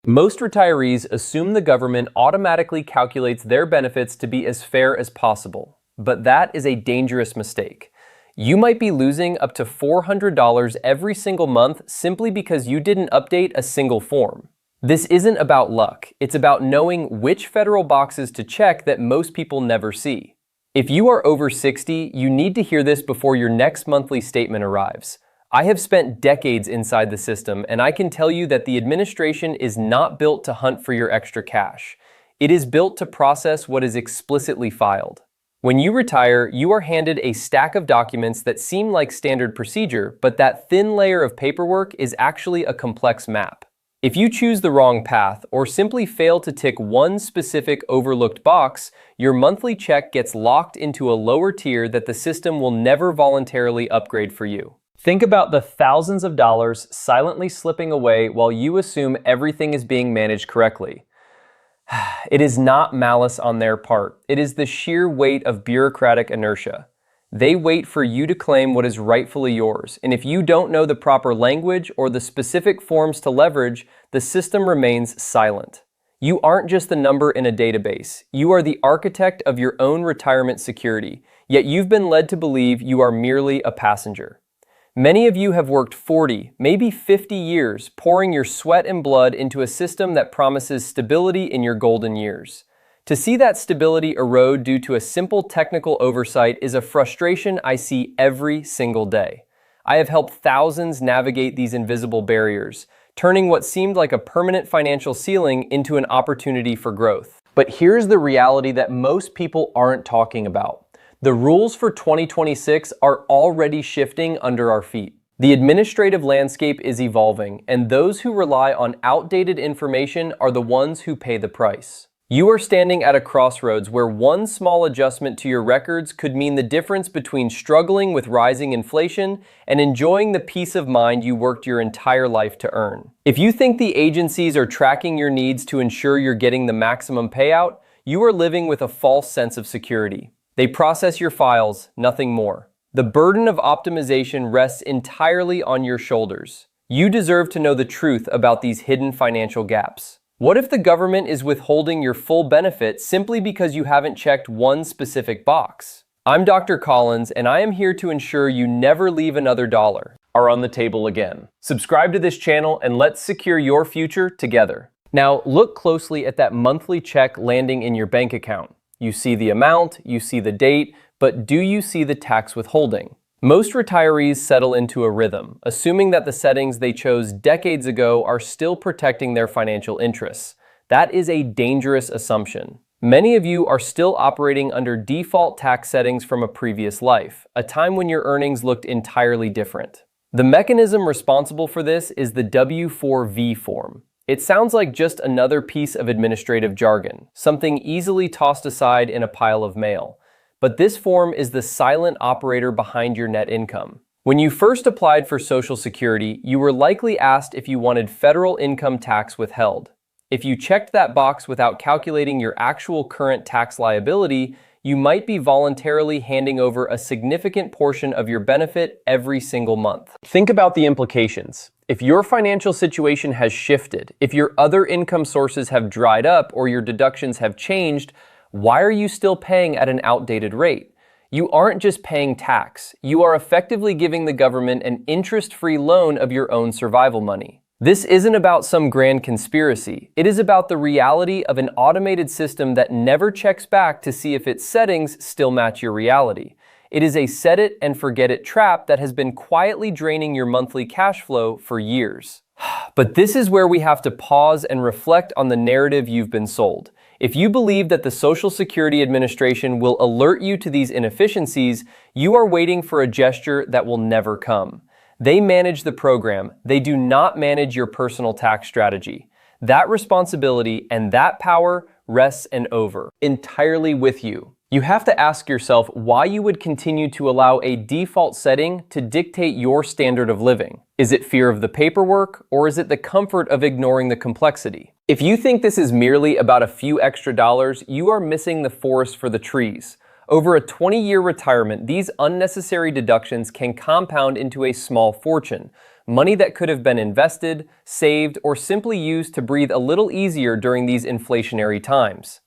Most retirees assume the government automatically calculates their benefits to be as fair as possible, but that is a dangerous mistake. You might be losing up to $400 every single month simply because you didn't update a single form. This isn't about luck, it's about knowing which federal boxes to check that most people never see. If you are over 60, you need to hear this before your next monthly statement arrives. I have spent decades inside the system, and I can tell you that the administration is not built to hunt for your extra cash. It is built to process what is explicitly filed. When you retire, you are handed a stack of documents that seem like standard procedure, but that thin layer of paperwork is actually a complex map. If you choose the wrong path or simply fail to tick one specific overlooked box, your monthly check gets locked into a lower tier that the system will never voluntarily upgrade for you. Think about the thousands of dollars silently slipping away while you assume everything is being managed correctly. It is not malice on their part. It is the sheer weight of bureaucratic inertia. They wait for you to claim what is rightfully yours, and if you don't know the proper language or the specific forms to leverage, the system remains silent. You aren't just the number in a database. You are the architect of your own retirement security, yet you've been led to believe you are merely a passenger. Many of you have worked 40, maybe 50 years, pouring your sweat and blood into a system that promises stability in your golden years. To see that stability erode due to a simple technical oversight is a frustration I see every single day. I have helped thousands navigate these invisible barriers, turning what seemed like a permanent financial ceiling into an opportunity for growth. But here's the reality that most people aren't talking about. The rules for 2026 are already shifting under our feet. The administrative landscape is evolving, and those who rely on outdated information are the ones who pay the price. You are standing at a crossroads where one small adjustment to your records could mean the difference between struggling with rising inflation and enjoying the peace of mind you worked your entire life to earn. If you think the agencies are tracking your needs to ensure you're getting the maximum payout, you are living with a false sense of security. They process your files, nothing more. The burden of optimization rests entirely on your shoulders. You deserve to know the truth about these hidden financial gaps. What if the government is withholding your full benefit simply because you haven't checked one specific box? I'm Dr. Collins, and I am here to ensure you never leave another dollar are on the table again. Subscribe to this channel and let's secure your future together. Now, look closely at that monthly check landing in your bank account. You see the amount, you see the date, but do you see the tax withholding? Most retirees settle into a rhythm, assuming that the settings they chose decades ago are still protecting their financial interests. That is a dangerous assumption. Many of you are still operating under default tax settings from a previous life, a time when your earnings looked entirely different. The mechanism responsible for this is the W-4V form. It sounds like just another piece of administrative jargon, something easily tossed aside in a pile of mail. But this form is the silent operator behind your net income. When you first applied for Social Security, you were likely asked if you wanted federal income tax withheld. If you checked that box without calculating your actual current tax liability, you might be voluntarily handing over a significant portion of your benefit every single month. Think about the implications. If your financial situation has shifted, if your other income sources have dried up or your deductions have changed, why are you still paying at an outdated rate? You aren't just paying tax. You are effectively giving the government an interest-free loan of your own survival money. This isn't about some grand conspiracy. It is about the reality of an automated system that never checks back to see if its settings still match your reality. It is a set-it-and-forget-it trap that has been quietly draining your monthly cash flow for years. But this is where we have to pause and reflect on the narrative you've been sold. If you believe that the Social Security Administration will alert you to these inefficiencies, you are waiting for a gesture that will never come. They manage the program. They do not manage your personal tax strategy. That responsibility and that power rests entirely with you. You have to ask yourself why you would continue to allow a default setting to dictate your standard of living. Is it fear of the paperwork, or is it the comfort of ignoring the complexity? If you think this is merely about a few extra dollars, you are missing the forest for the trees. Over a 20-year retirement, these unnecessary deductions can compound into a small fortune. money that could have been invested, saved, or simply used to breathe a little easier during these inflationary times.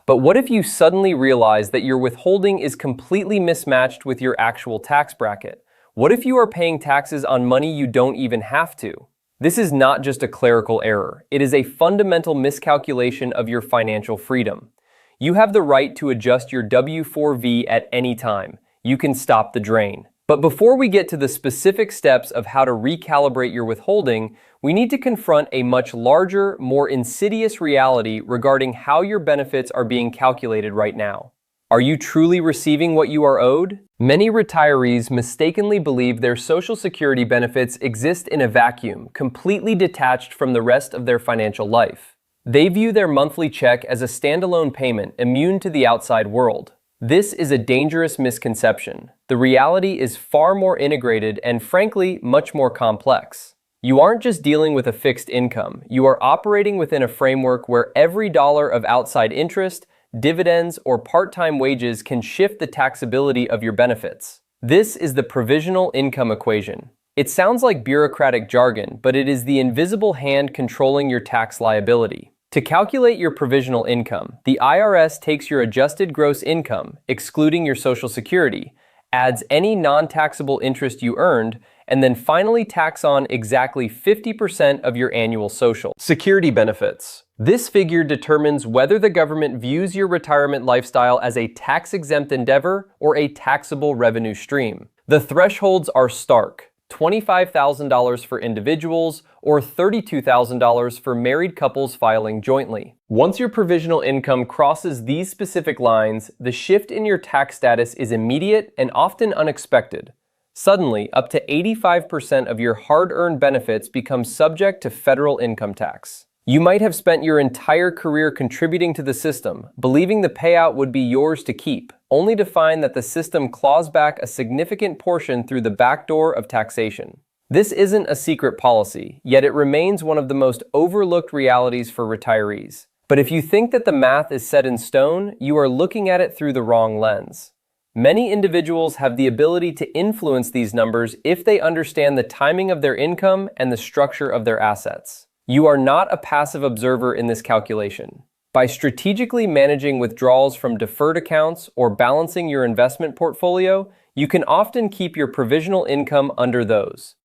But what if you suddenly realize that your withholding is completely mismatched with your actual tax bracket? What if you are paying taxes on money you don't even have to? This is not just a clerical error. It is a fundamental miscalculation of your financial freedom. You have the right to adjust your W-4V at any time. You can stop the drain. But before we get to the specific steps of how to recalibrate your withholding, we need to confront a much larger, more insidious reality regarding how your benefits are being calculated right now. Are you truly receiving what you are owed? Many retirees mistakenly believe their Social Security benefits exist in a vacuum, completely detached from the rest of their financial life. They view their monthly check as a standalone payment, immune to the outside world. This is a dangerous misconception. The reality is far more integrated and, frankly, much more complex. You aren't just dealing with a fixed income. You are operating within a framework where every dollar of outside interest, dividends, or part-time wages can shift the taxability of your benefits. This is the provisional income equation. It sounds like bureaucratic jargon, but it is the invisible hand controlling your tax liability. To calculate your provisional income, the IRS takes your adjusted gross income, excluding your Social Security, adds any non-taxable interest you earned, and then finally tax on exactly 50% of your annual Social Security benefits. This figure determines whether the government views your retirement lifestyle as a tax-exempt endeavor or a taxable revenue stream. The thresholds are stark: $25,000 for individuals or $32,000 for married couples filing jointly. Once your provisional income crosses these specific lines, the shift in your tax status is immediate and often unexpected. Suddenly, up to 85% of your hard-earned benefits become subject to federal income tax. You might have spent your entire career contributing to the system, believing the payout would be yours to keep, only to find that the system claws back a significant portion through the back door of taxation. This isn't a secret policy, yet it remains one of the most overlooked realities for retirees. But if you think that the math is set in stone, you are looking at it through the wrong lens. Many individuals have the ability to influence these numbers if they understand the timing of their income and the structure of their assets. You are not a passive observer in this calculation. By strategically managing withdrawals from deferred accounts or balancing your investment portfolio, you can often keep your provisional income under those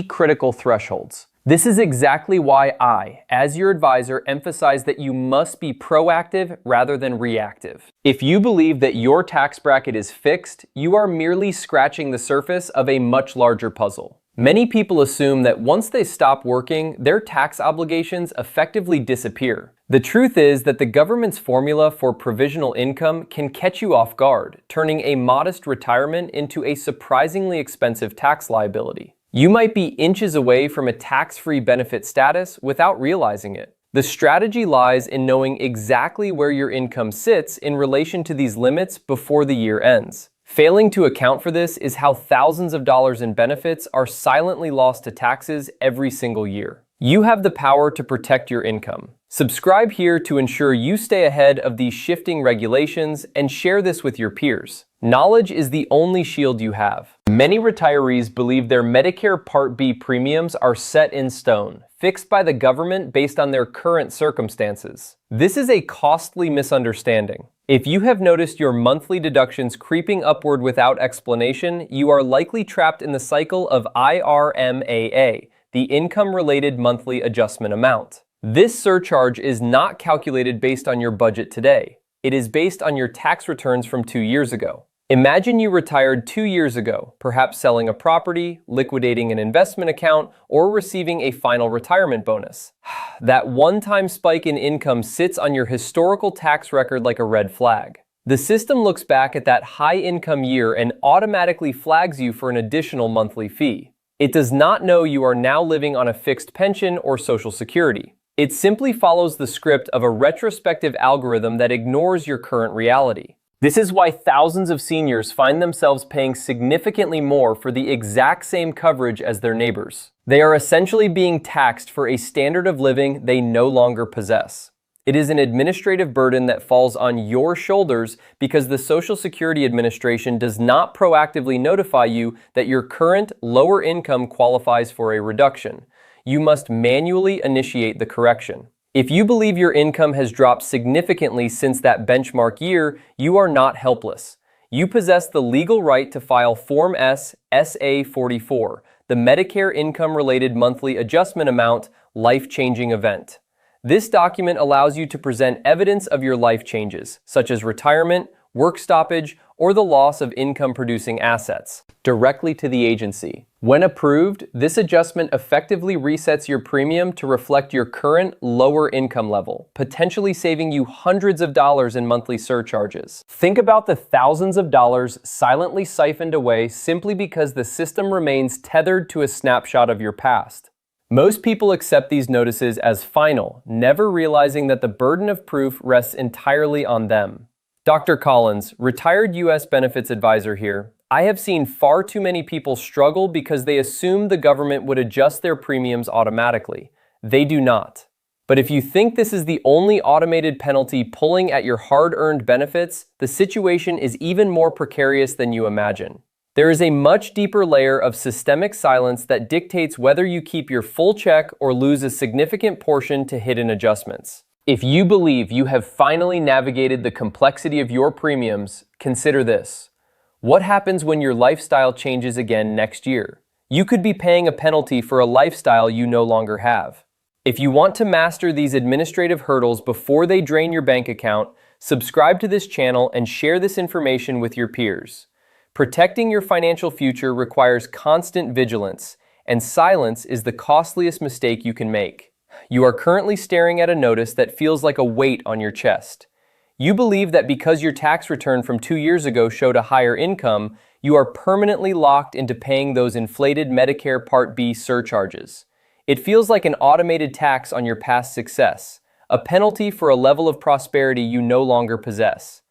critical thresholds. This is exactly why I, as your advisor, emphasize that you must be proactive rather than reactive. If you believe that your tax bracket is fixed, you are merely scratching the surface of a much larger puzzle. Many people assume that once they stop working, their tax obligations effectively disappear. The truth is that the government's formula for provisional income can catch you off guard, turning a modest retirement into a surprisingly expensive tax liability. You might be inches away from a tax-free benefit status without realizing it. The strategy lies in knowing exactly where your income sits in relation to these limits before the year ends. Failing to account for this is how thousands of dollars in benefits are silently lost to taxes every single year. You have the power to protect your income. Subscribe here to ensure you stay ahead of these shifting regulations and share this with your peers. Knowledge is the only shield you have. Many retirees believe their Medicare Part B premiums are set in stone, fixed by the government based on their current circumstances. This is a costly misunderstanding. If you have noticed your monthly deductions creeping upward without explanation, you are likely trapped in the cycle of IRMAA, the Income-Related Monthly Adjustment Amount. This surcharge is not calculated based on your budget today. It is based on your tax returns from 2 years ago. Imagine you retired 2 years ago, perhaps selling a property, liquidating an investment account, or receiving a final retirement bonus. That one-time spike in income sits on your historical tax record like a red flag. The system looks back at that high-income year and automatically flags you for an additional monthly fee. It does not know you are now living on a fixed pension or Social Security. It simply follows the script of a retrospective algorithm that ignores your current reality. This is why thousands of seniors find themselves paying significantly more for the exact same coverage as their neighbors. They are essentially being taxed for a standard of living they no longer possess. It is an administrative burden that falls on your shoulders because the Social Security Administration does not proactively notify you that your current lower income qualifies for a reduction. You must manually initiate the correction. If you believe your income has dropped significantly since that benchmark year, you are not helpless. You possess the legal right to file Form SSA-44, the Medicare Income-Related Monthly Adjustment Amount Life-Changing Event. This document allows you to present evidence of your life changes, such as retirement, work stoppage, or the loss of income-producing assets, directly to the agency. When approved, this adjustment effectively resets your premium to reflect your current lower income level, potentially saving you hundreds of dollars in monthly surcharges. Think about the thousands of dollars silently siphoned away simply because the system remains tethered to a snapshot of your past. Most people accept these notices as final, never realizing that the burden of proof rests entirely on them. Dr. Collins, retired U.S. benefits advisor here. I have seen far too many people struggle because they assume the government would adjust their premiums automatically. They do not. But if you think this is the only automated penalty pulling at your hard-earned benefits, the situation is even more precarious than you imagine. There is a much deeper layer of systemic silence that dictates whether you keep your full check or lose a significant portion to hidden adjustments. If you believe you have finally navigated the complexity of your premiums, consider this. What happens when your lifestyle changes again next year? You could be paying a penalty for a lifestyle you no longer have. If you want to master these administrative hurdles before they drain your bank account, subscribe to this channel and share this information with your peers. Protecting your financial future requires constant vigilance, and silence is the costliest mistake you can make. You are currently staring at a notice that feels like a weight on your chest. You believe that because your tax return from 2 years ago showed a higher income, you are permanently locked into paying those inflated Medicare Part B surcharges. It feels like an automated tax on your past success, a penalty for a level of prosperity you no longer possess.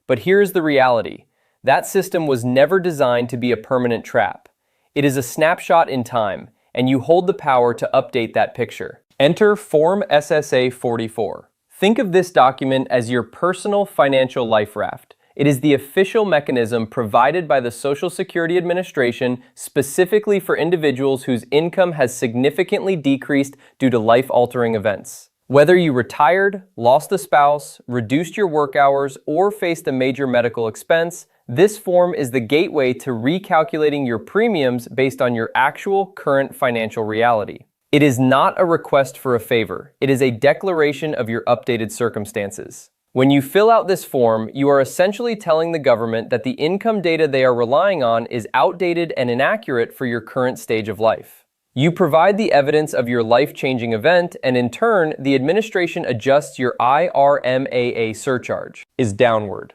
But here's the reality. That system was never designed to be a permanent trap. It is a snapshot in time, and you hold the power to update that picture. Enter Form SSA-44. Think of this document as your personal financial life raft. It is the official mechanism provided by the Social Security Administration specifically for individuals whose income has significantly decreased due to life-altering events. Whether you retired, lost a spouse, reduced your work hours, or faced a major medical expense, this form is the gateway to recalculating your premiums based on your actual current financial reality. It is not a request for a favor. It is a declaration of your updated circumstances. When you fill out this form, you are essentially telling the government that the income data they are relying on is outdated and inaccurate for your current stage of life. You provide the evidence of your life-changing event, and in turn, the administration adjusts your IRMAA surcharge is downward.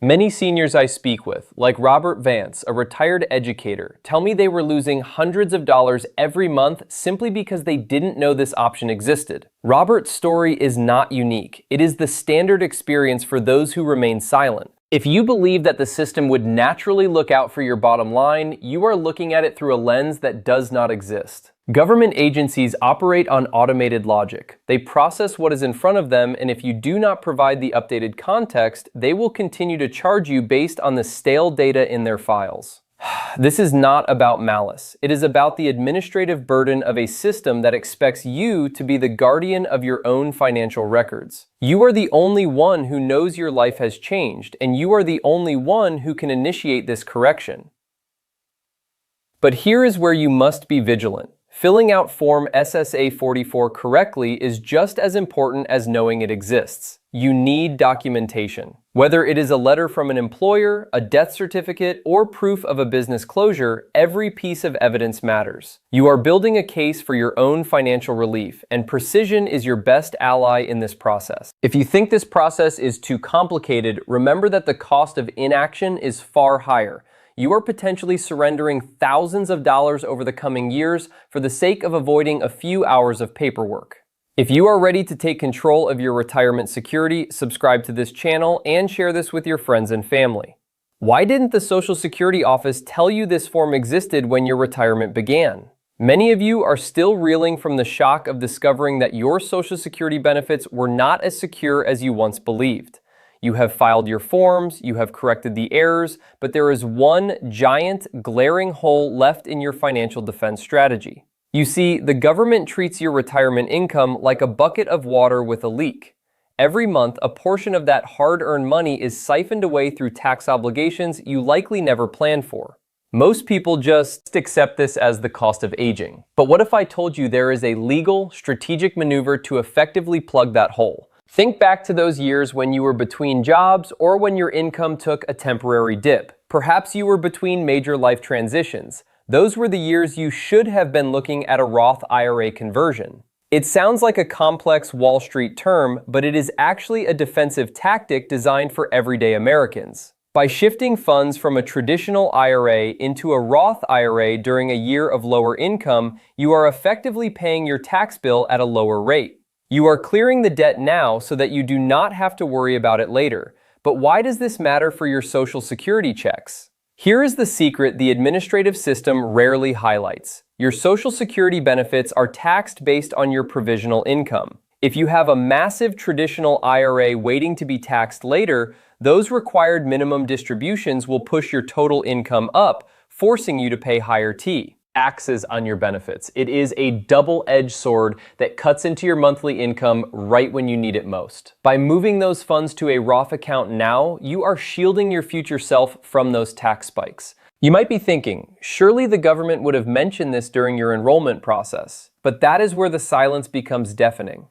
Many seniors I speak with, like Robert Vance, a retired educator, tell me they were losing hundreds of dollars every month simply because they didn't know this option existed. Robert's story is not unique. It is the standard experience for those who remain silent. If you believe that the system would naturally look out for your bottom line, you are looking at it through a lens that does not exist. Government agencies operate on automated logic. They process what is in front of them, and if you do not provide the updated context, they will continue to charge you based on the stale data in their files. This is not about malice. It is about the administrative burden of a system that expects you to be the guardian of your own financial records. You are the only one who knows your life has changed, and you are the only one who can initiate this correction. But here is where you must be vigilant. Filling out Form SSA-44 correctly is just as important as knowing it exists. You need documentation. Whether it is a letter from an employer, a death certificate, or proof of a business closure, every piece of evidence matters. You are building a case for your own financial relief, and precision is your best ally in this process. If you think this process is too complicated, remember that the cost of inaction is far higher. You are potentially surrendering thousands of dollars over the coming years for the sake of avoiding a few hours of paperwork. If you are ready to take control of your retirement security, subscribe to this channel and share this with your friends and family. Why didn't the Social Security Office tell you this form existed when your retirement began? Many of you are still reeling from the shock of discovering that your Social Security benefits were not as secure as you once believed. You have filed your forms, you have corrected the errors, but there is one giant, glaring hole left in your financial defense strategy. You see, the government treats your retirement income like a bucket of water with a leak. Every month, a portion of that hard-earned money is siphoned away through tax obligations you likely never planned for. Most people just accept this as the cost of aging. But what if I told you there is a legal, strategic maneuver to effectively plug that hole? Think back to those years when you were between jobs or when your income took a temporary dip. Perhaps you were between major life transitions. Those were the years you should have been looking at a Roth IRA conversion. It sounds like a complex Wall Street term, but it is actually a defensive tactic designed for everyday Americans. By shifting funds from a traditional IRA into a Roth IRA during a year of lower income, you are effectively paying your tax bill at a lower rate. You are clearing the debt now so that you do not have to worry about it later. But why does this matter for your Social Security checks? Here is the secret the administrative system rarely highlights. Your Social Security benefits are taxed based on your provisional income. If you have a massive traditional IRA waiting to be taxed later, those required minimum distributions will push your total income up, forcing you to pay higher taxes on your benefits. It is a double-edged sword that cuts into your monthly income right when you need it most. By moving those funds to a Roth account now, you are shielding your future self from those tax spikes. You might be thinking, surely the government would have mentioned this during your enrollment process. But that is where the silence becomes deafening.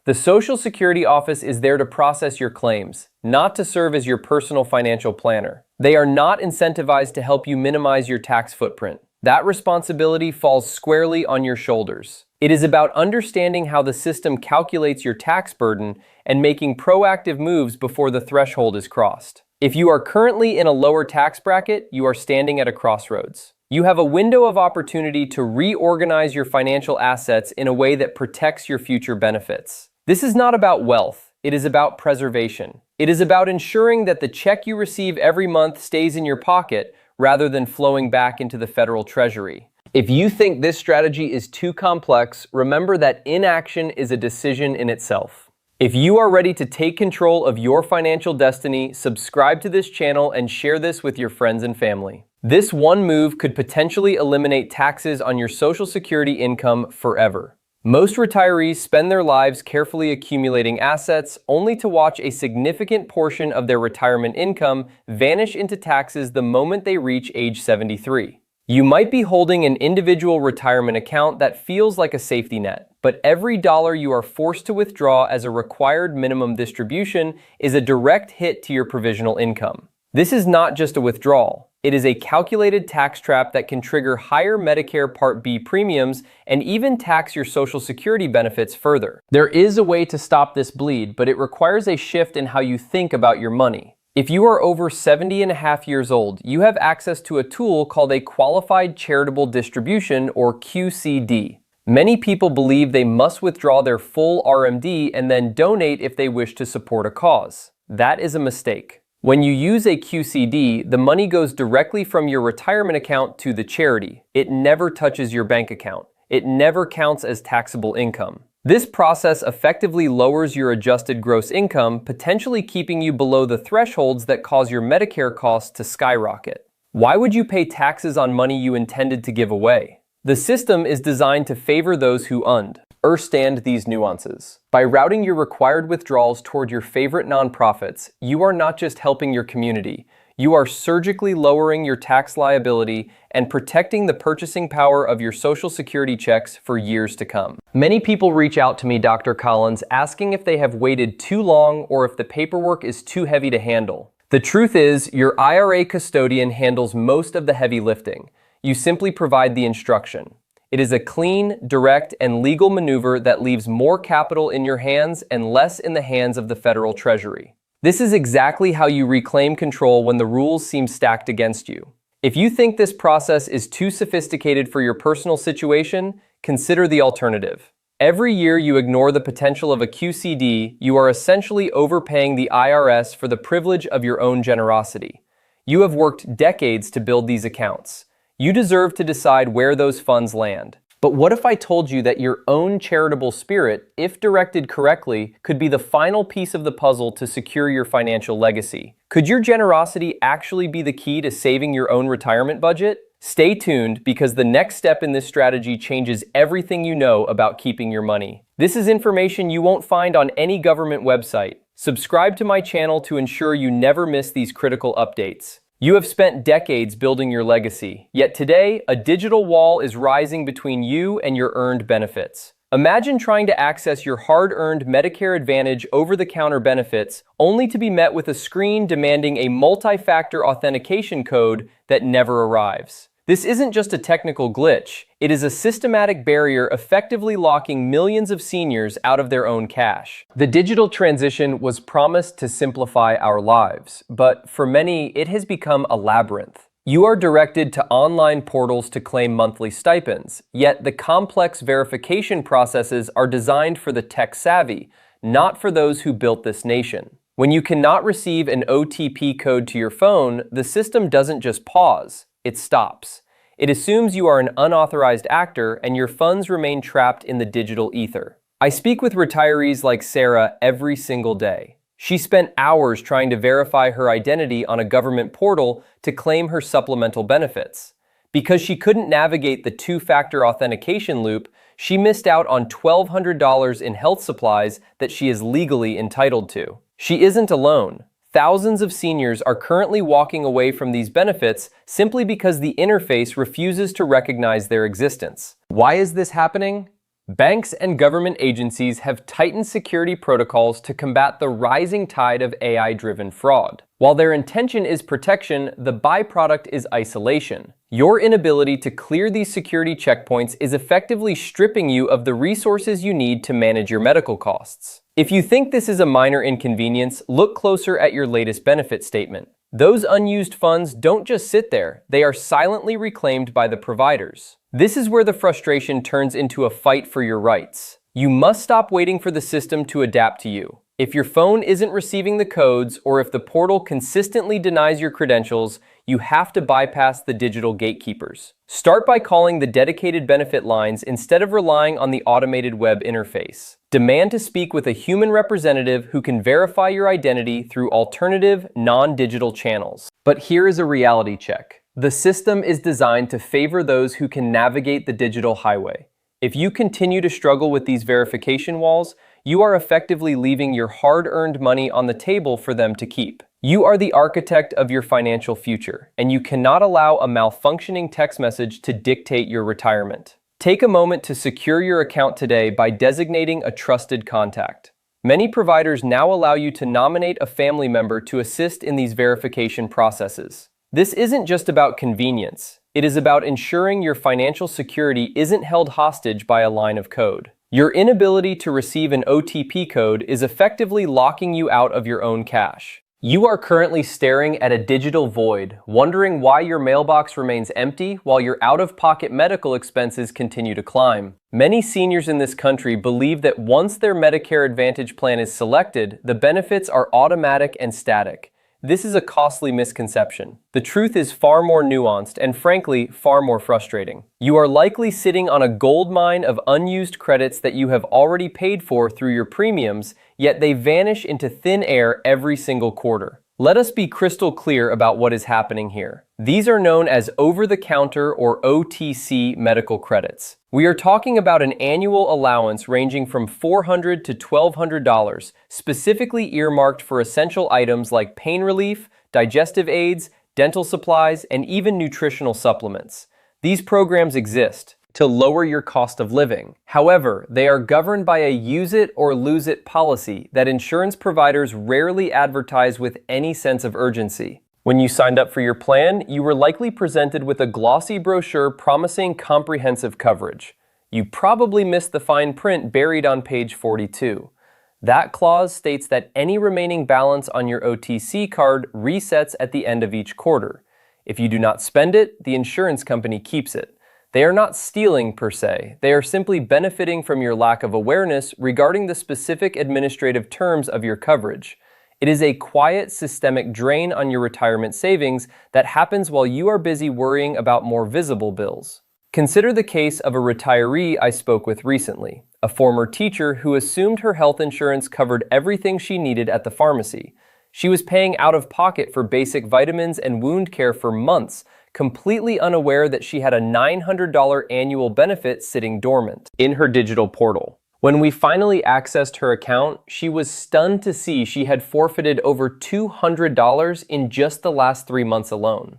The Social Security office is there to process your claims, not to serve as your personal financial planner. They are not incentivized to help you minimize your tax footprint. That responsibility falls squarely on your shoulders. It is about understanding how the system calculates your tax burden and making proactive moves before the threshold is crossed. If you are currently in a lower tax bracket, you are standing at a crossroads. You have a window of opportunity to reorganize your financial assets in a way that protects your future benefits. This is not about wealth. It is about preservation. It is about ensuring that the check you receive every month stays in your pocket rather than flowing back into the federal treasury. If you think this strategy is too complex, remember that inaction is a decision in itself. If you are ready to take control of your financial destiny, subscribe to this channel and share this with your friends and family. This one move could potentially eliminate taxes on your Social Security income forever. Most retirees spend their lives carefully accumulating assets only to watch a significant portion of their retirement income vanish into taxes the moment they reach age 73. You might be holding an individual retirement account that feels like a safety net, but every dollar you are forced to withdraw as a required minimum distribution is a direct hit to your provisional income. This is not just a withdrawal. It is a calculated tax trap that can trigger higher Medicare Part B premiums and even tax your Social Security benefits further. There is a way to stop this bleed, but it requires a shift in how you think about your money. If you are over 70 and a half years old, you have access to a tool called a Qualified Charitable Distribution, or QCD. Many people believe they must withdraw their full RMD and then donate if they wish to support a cause. That is a mistake. When you use a QCD, the money goes directly from your retirement account to the charity. It never touches your bank account. It never counts as taxable income. This process effectively lowers your adjusted gross income, potentially keeping you below the thresholds that cause your Medicare costs to skyrocket. Why would you pay taxes on money you intended to give away? The system is designed to favor those who understand these nuances. By routing your required withdrawals toward your favorite nonprofits, you are not just helping your community, you are surgically lowering your tax liability and protecting the purchasing power of your Social Security checks for years to come. Many people reach out to me, Dr. Collins, asking if they have waited too long or if the paperwork is too heavy to handle. The truth is, your IRA custodian handles most of the heavy lifting. You simply provide the instruction. It is a clean, direct, and legal maneuver that leaves more capital in your hands and less in the hands of the federal treasury. This is exactly how you reclaim control when the rules seem stacked against you. If you think this process is too sophisticated for your personal situation, consider the alternative. Every year you ignore the potential of a QCD, you are essentially overpaying the IRS for the privilege of your own generosity. You have worked decades to build these accounts. You deserve to decide where those funds land. But what if I told you that your own charitable spirit, if directed correctly, could be the final piece of the puzzle to secure your financial legacy? Could your generosity actually be the key to saving your own retirement budget? Stay tuned, because the next step in this strategy changes everything you know about keeping your money. This is information you won't find on any government website. Subscribe to my channel to ensure you never miss these critical updates. You have spent decades building your legacy, yet today, a digital wall is rising between you and your earned benefits. Imagine trying to access your hard-earned Medicare Advantage over-the-counter benefits only to be met with a screen demanding a multi-factor authentication code that never arrives. This isn't just a technical glitch, it is a systematic barrier effectively locking millions of seniors out of their own cash. The digital transition was promised to simplify our lives, but for many, it has become a labyrinth. You are directed to online portals to claim monthly stipends, yet the complex verification processes are designed for the tech-savvy, not for those who built this nation. When you cannot receive an OTP code to your phone, the system doesn't just pause, it stops. It assumes you are an unauthorized actor and your funds remain trapped in the digital ether. I speak with retirees like Sarah every single day. She spent hours trying to verify her identity on a government portal to claim her supplemental benefits. Because she couldn't navigate the two-factor authentication loop, she missed out on $1,200 in health supplies that she is legally entitled to. She isn't alone. Thousands of seniors are currently walking away from these benefits simply because the interface refuses to recognize their existence. Why is this happening? Banks and government agencies have tightened security protocols to combat the rising tide of AI-driven fraud. While their intention is protection, the byproduct is isolation. Your inability to clear these security checkpoints is effectively stripping you of the resources you need to manage your medical costs. If you think this is a minor inconvenience, look closer at your latest benefit statement. Those unused funds don't just sit there, they are silently reclaimed by the providers. This is where the frustration turns into a fight for your rights. You must stop waiting for the system to adapt to you. If your phone isn't receiving the codes, or if the portal consistently denies your credentials, you have to bypass the digital gatekeepers. Start by calling the dedicated benefit lines instead of relying on the automated web interface. Demand to speak with a human representative who can verify your identity through alternative, non-digital channels. But here is a reality check. The system is designed to favor those who can navigate the digital highway. If you continue to struggle with these verification walls, you are effectively leaving your hard-earned money on the table for them to keep. You are the architect of your financial future, and you cannot allow a malfunctioning text message to dictate your retirement. Take a moment to secure your account today by designating a trusted contact. Many providers now allow you to nominate a family member to assist in these verification processes. This isn't just about convenience. It is about ensuring your financial security isn't held hostage by a line of code. Your inability to receive an OTP code is effectively locking you out of your own cash. You are currently staring at a digital void, wondering why your mailbox remains empty while your out-of-pocket medical expenses continue to climb. Many seniors in this country believe that once their Medicare Advantage plan is selected, the benefits are automatic and static. This is a costly misconception. The truth is far more nuanced and, frankly, far more frustrating. You are likely sitting on a goldmine of unused credits that you have already paid for through your premiums, yet they vanish into thin air every single quarter. Let us be crystal clear about what is happening here. These are known as over-the-counter or OTC medical credits. We are talking about an annual allowance ranging from $400 to $1,200, specifically earmarked for essential items like pain relief, digestive aids, dental supplies, and even nutritional supplements. These programs exist to lower your cost of living. However, they are governed by a use it or lose it policy that insurance providers rarely advertise with any sense of urgency. When you signed up for your plan, you were likely presented with a glossy brochure promising comprehensive coverage. You probably missed the fine print buried on page 42. That clause states that any remaining balance on your OTC card resets at the end of each quarter. If you do not spend it, the insurance company keeps it. They are not stealing per se, they are simply benefiting from your lack of awareness regarding the specific administrative terms of your coverage. It is a quiet, systemic drain on your retirement savings that happens while you are busy worrying about more visible bills. Consider the case of a retiree I spoke with recently, a former teacher who assumed her health insurance covered everything she needed at the pharmacy. She was paying out of pocket for basic vitamins and wound care for months, completely unaware that she had a $900 annual benefit sitting dormant in her digital portal. When we finally accessed her account, she was stunned to see she had forfeited over $200 in just the last 3 months alone.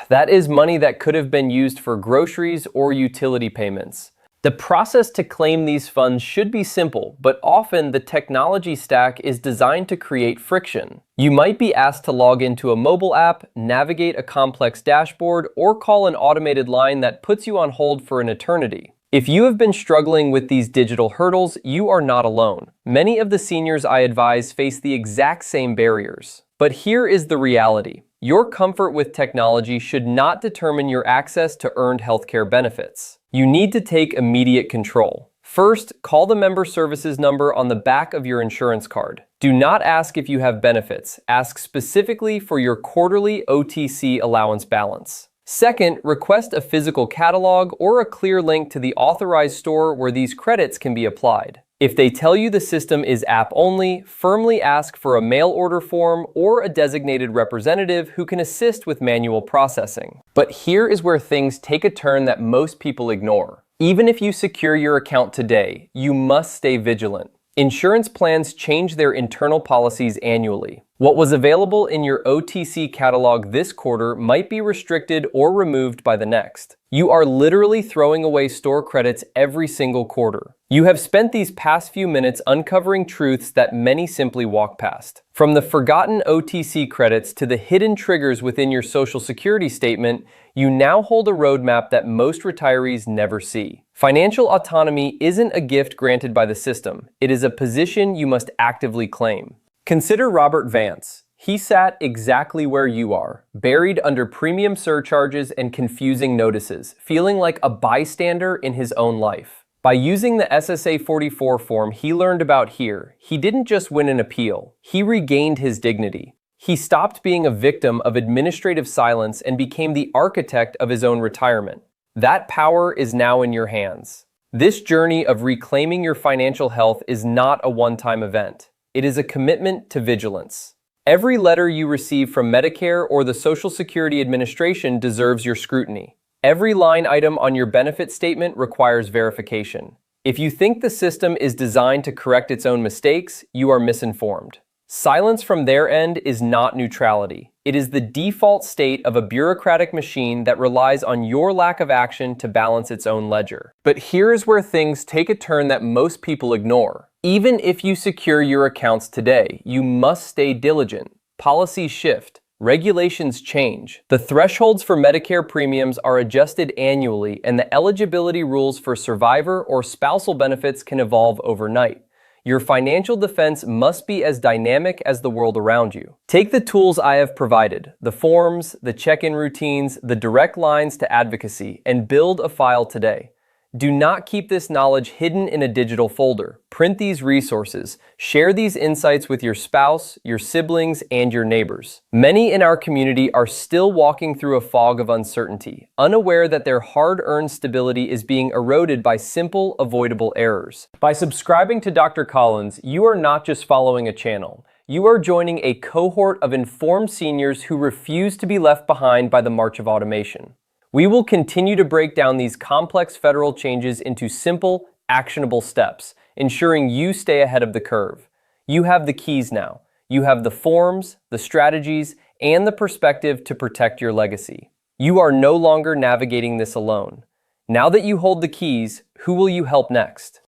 That is money that could have been used for groceries or utility payments. The process to claim these funds should be simple, but often the technology stack is designed to create friction. You might be asked to log into a mobile app, navigate a complex dashboard, or call an automated line that puts you on hold for an eternity. If you have been struggling with these digital hurdles, you are not alone. Many of the seniors I advise face the exact same barriers. But here is the reality. Your comfort with technology should not determine your access to earned healthcare benefits. You need to take immediate control. First, call the member services number on the back of your insurance card. Do not ask if you have benefits. Ask specifically for your quarterly OTC allowance balance. Second, request a physical catalog or a clear link to the authorized store where these credits can be applied. If they tell you the system is app-only, firmly ask for a mail order form or a designated representative who can assist with manual processing. But here is where things take a turn that most people ignore. Even if you secure your account today, you must stay vigilant. Insurance plans change their internal policies annually. What was available in your OTC catalog this quarter might be restricted or removed by the next. You are literally throwing away store credits every single quarter. You have spent these past few minutes uncovering truths that many simply walk past. From the forgotten OTC credits to the hidden triggers within your Social Security statement, you now hold a roadmap that most retirees never see. Financial autonomy isn't a gift granted by the system. It is a position you must actively claim. Consider Robert Vance. He sat exactly where you are, buried under premium surcharges and confusing notices, feeling like a bystander in his own life. By using the SSA-44 form he learned about here, he didn't just win an appeal, he regained his dignity. He stopped being a victim of administrative silence and became the architect of his own retirement. That power is now in your hands. This journey of reclaiming your financial health is not a one-time event. It is a commitment to vigilance. Every letter you receive from Medicare or the Social Security Administration deserves your scrutiny. Every line item on your benefit statement requires verification. If you think the system is designed to correct its own mistakes, you are misinformed. Silence from their end is not neutrality. It is the default state of a bureaucratic machine that relies on your lack of action to balance its own ledger. But here is where things take a turn that most people ignore. Even if you secure your accounts today, you must stay diligent. Policies shift. Regulations change. The thresholds for Medicare premiums are adjusted annually, and the eligibility rules for survivor or spousal benefits can evolve overnight. Your financial defense must be as dynamic as the world around you. Take the tools I have provided, the forms, the check-in routines, the direct lines to advocacy, and build a file today. Do not keep this knowledge hidden in a digital folder. Print these resources. Share these insights with your spouse, your siblings, and your neighbors. Many in our community are still walking through a fog of uncertainty, unaware that their hard-earned stability is being eroded by simple, avoidable errors. By subscribing to Dr. Collins, you are not just following a channel. You are joining a cohort of informed seniors who refuse to be left behind by the march of automation. We will continue to break down these complex federal changes into simple, actionable steps, ensuring you stay ahead of the curve. You have the keys now. You have the forms, the strategies, and the perspective to protect your legacy. You are no longer navigating this alone. Now that you hold the keys, who will you help next?